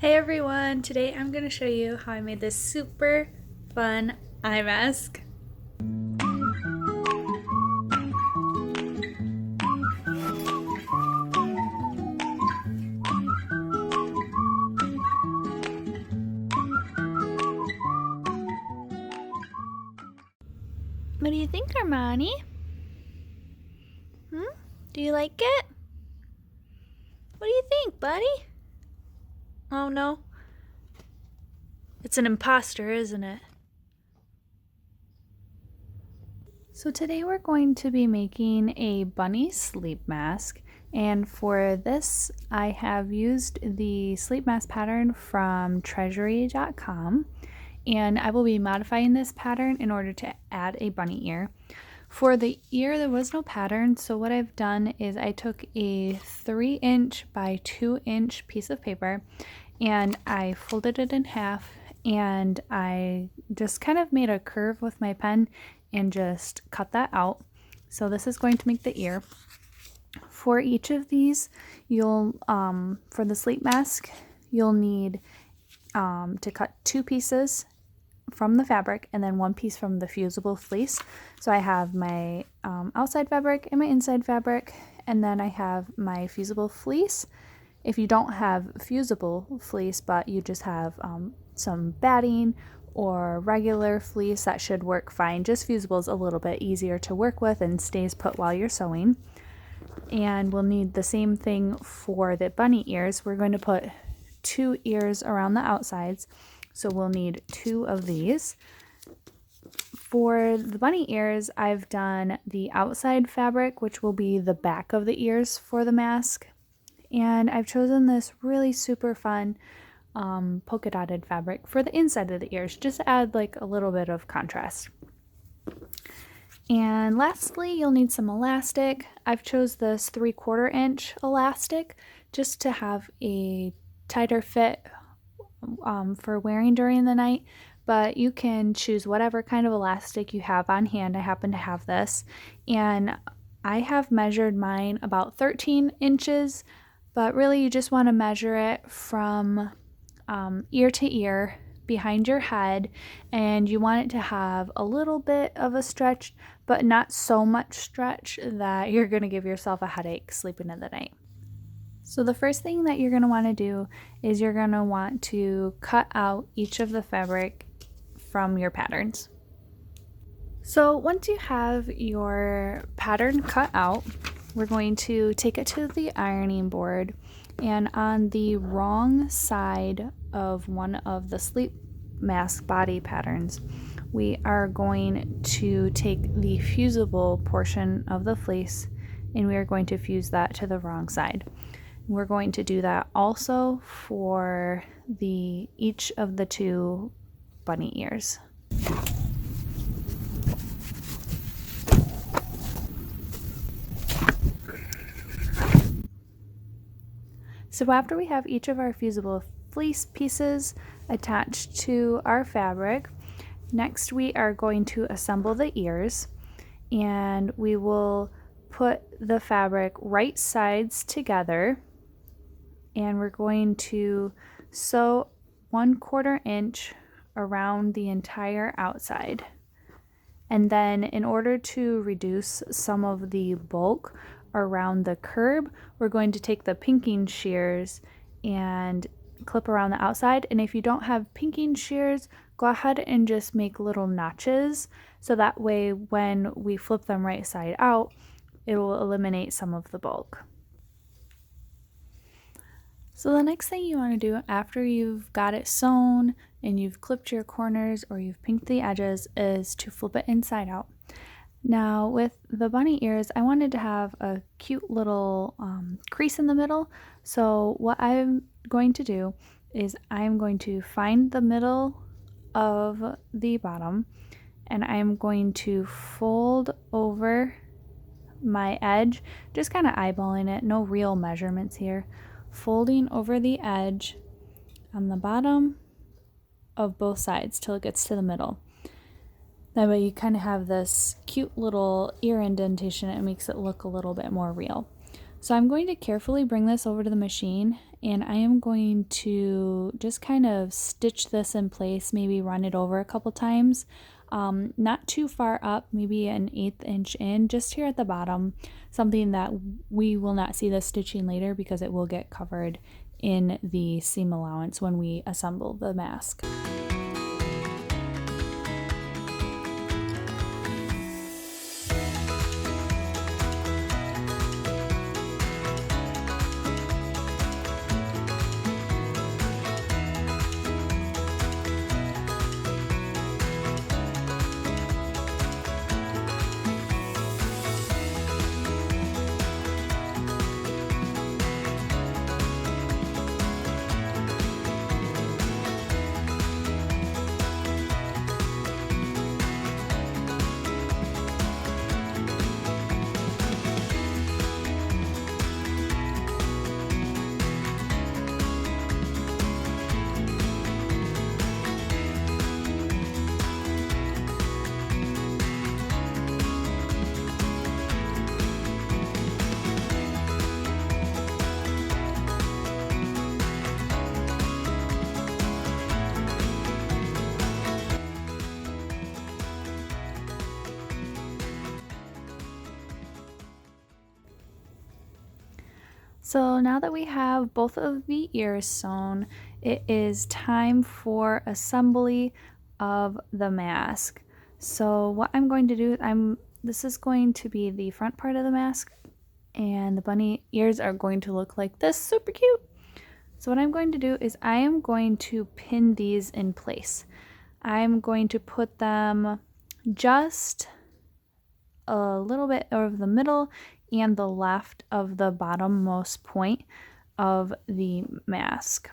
Hey everyone! Today I'm going to show you how I made this super fun eye mask. What do you think, Armani? Do you like it? What do you think, buddy? Oh no. It's an imposter, isn't it? So today we're going to be making a bunny sleep mask, and for this I have used the sleep mask pattern from treasury.com, and I will be modifying this pattern in order to add a bunny ear. For the ear there was no pattern, so what I've done is I took a 3" by 2" piece of paper and I folded it in half, and I just kind of made a curve with my pen and just cut that out. So this is going to make the ear. For each of these, you'll for the sleep mask, you'll need to cut 2 pieces from the fabric and then 1 piece from the fusible fleece. So I have my outside fabric and my inside fabric, and then I have my fusible fleece. If you don't have fusible fleece but you just have some batting or regular fleece, that should work fine. Just fusible is a little bit easier to work with and stays put while you're sewing. And we'll need the same thing for the bunny ears. We're going to put 2 ears around the outsides, so we'll need 2 of these. For the bunny ears, I've done the outside fabric, which will be the back of the ears for the mask, and I've chosen this really super fun polka dotted fabric for the inside of the ears, just to add like a little bit of contrast. And lastly, you'll need some elastic. I've chose this 3/4" elastic just to have a tighter fit for wearing during the night, but you can choose whatever kind of elastic you have on hand. I happen to have this, and I have measured mine about 13 inches, but really you just want to measure it from ear to ear behind your head, and you want it to have a little bit of a stretch, but not so much stretch that you're going to give yourself a headache sleeping in the night. So the first thing that you're going to want to do is you're going to want to cut out each of the fabric from your patterns. So once you have your pattern cut out, we're going to take it to the ironing board, and on the wrong side of one of the sleep mask body patterns, we are going to take the fusible portion of the fleece and we are going to fuse that to the wrong side. We're going to do that also for each of the 2 bunny ears. So after we have each of our fusible fleece pieces attached to our fabric, next we are going to assemble the ears, and we will put the fabric right sides together, and we're going to sew 1/4" around the entire outside. And then in order to reduce some of the bulk around the curb, we're going to take the pinking shears and clip around the outside. And if you don't have pinking shears, go ahead and just make little notches, so that way when we flip them right side out, it will eliminate some of the bulk. So the next thing you want to do after you've got it sewn and you've clipped your corners or you've pinked the edges is to flip it inside out. Now with the bunny ears, I wanted to have a cute little crease in the middle. So what I'm going to do is I'm going to find the middle of the bottom, and I'm going to fold over my edge, just kind of eyeballing it, no real measurements here. Folding over the edge on the bottom of both sides till it gets to the middle. That way you kind of have this cute little ear indentation. It makes it look a little bit more real. So I'm going to carefully bring this over to the machine and I am going to just kind of stitch this in place, maybe run it over a couple times. Not too far up, maybe an 1/8 inch in, just here at the bottom, something that we will not see the stitching later because it will get covered in the seam allowance when we assemble the mask. So now that we have both of the ears sewn, it is time for assembly of the mask. So what I'm going to do, this is going to be the front part of the mask, and the bunny ears are going to look like this, super cute. So what I'm going to do is I am going to pin these in place. I'm going to put them just a little bit over the middle and the left of the bottommost point of the mask.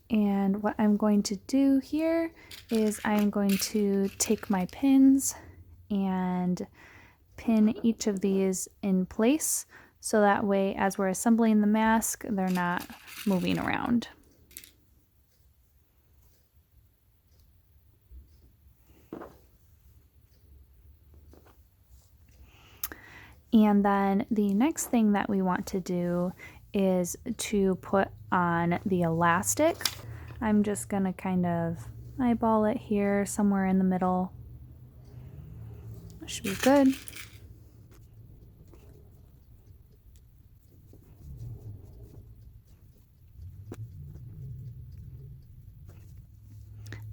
And what I'm going to do here is I'm going to take my pins and pin each of these in place so that way as we're assembling the mask, they're not moving around. And then the next thing that we want to do is to put on the elastic. I'm just going to kind of eyeball it here somewhere in the middle. That should be good.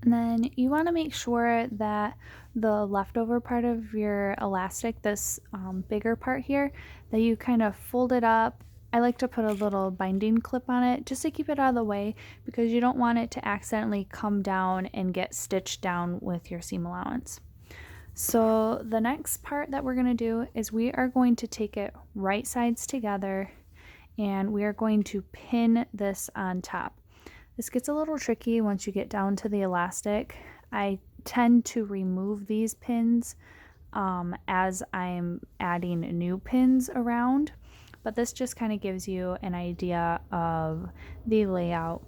And then you want to make sure that the leftover part of your elastic, this bigger part here, that you kind of fold it up. I like to put a little binding clip on it just to keep it out of the way because you don't want it to accidentally come down and get stitched down with your seam allowance. So the next part that we're going to do is we are going to take it right sides together and we are going to pin this on top. This gets a little tricky once you get down to the elastic. I tend to remove these pins as I'm adding new pins around, but this just kind of gives you an idea of the layout.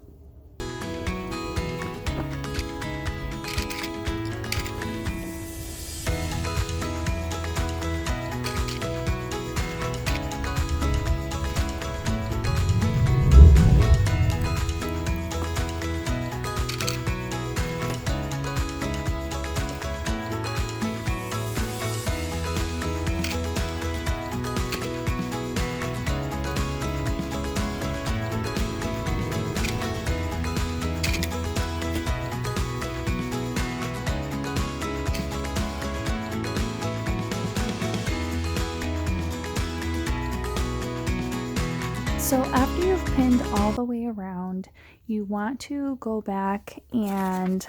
So after you've pinned all the way around, you want to go back and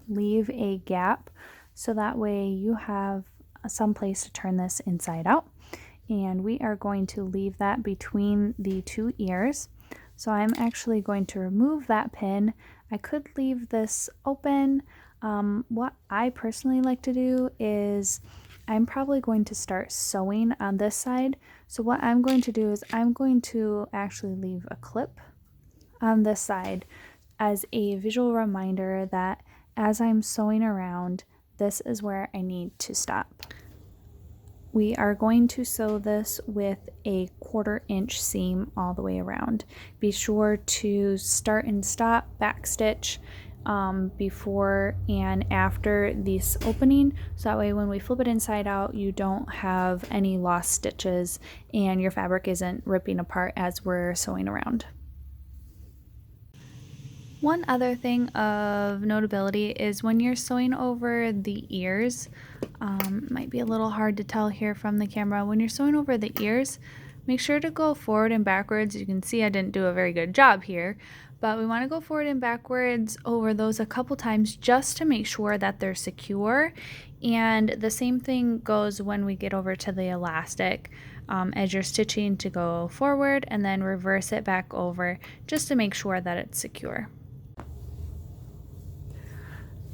leave a gap so that way you have some place to turn this inside out. And we are going to leave that between the two ears. So I'm actually going to remove that pin. I could leave this open. What I personally like to do is I'm probably going to start sewing on this side. So what I'm going to do is I'm going to actually leave a clip on this side as a visual reminder that as I'm sewing around, this is where I need to stop. We are going to sew this with a 1/4 inch seam all the way around. Be sure to start and stop backstitch before and after this opening, so that way when we flip it inside out you don't have any lost stitches and your fabric isn't ripping apart as we're sewing around. One other thing of notability is when you're sewing over the ears, might be a little hard to tell here from the camera, when you're sewing over the ears, make sure to go forward and backwards. You can see I didn't do a very good job here, but we want to go forward and backwards over those a couple times just to make sure that they're secure. And the same thing goes when we get over to the elastic. As you're stitching, to go forward and then reverse it back over just to make sure that it's secure.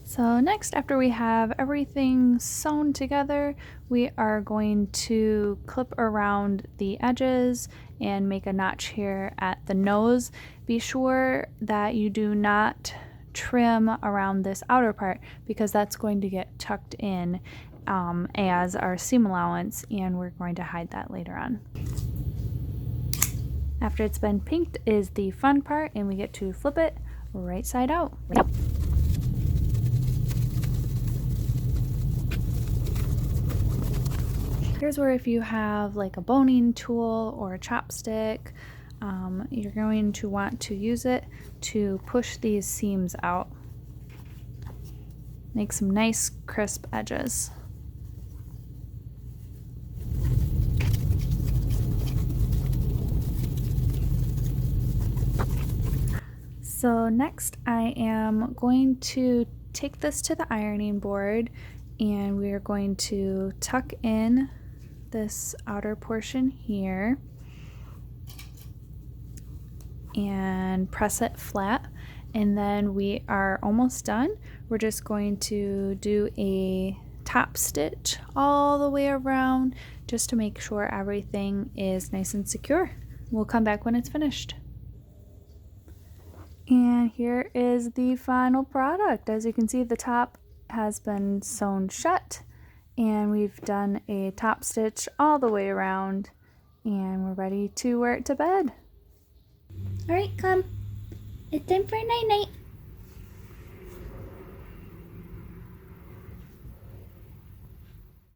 So next, after we have everything sewn together, we are going to clip around the edges and make a notch here at the nose. Be sure that you do not trim around this outer part because that's going to get tucked in as our seam allowance, and we're going to hide that later on. After it's been pinked is the fun part, and we get to flip it right side out. Yep. Here's where if you have like a boning tool or a chopstick, you're going to want to use it to push these seams out. Make some nice crisp edges. So next I am going to take this to the ironing board, and we are going to tuck in this outer portion here and press it flat, and then we are almost done. We're just going to do a top stitch all the way around just to make sure everything is nice and secure. We'll come back when it's finished. And here is the final product. As you can see, the top has been sewn shut, and we've done a top stitch all the way around, and we're ready to wear it to bed. Alright, come. It's time for night-night.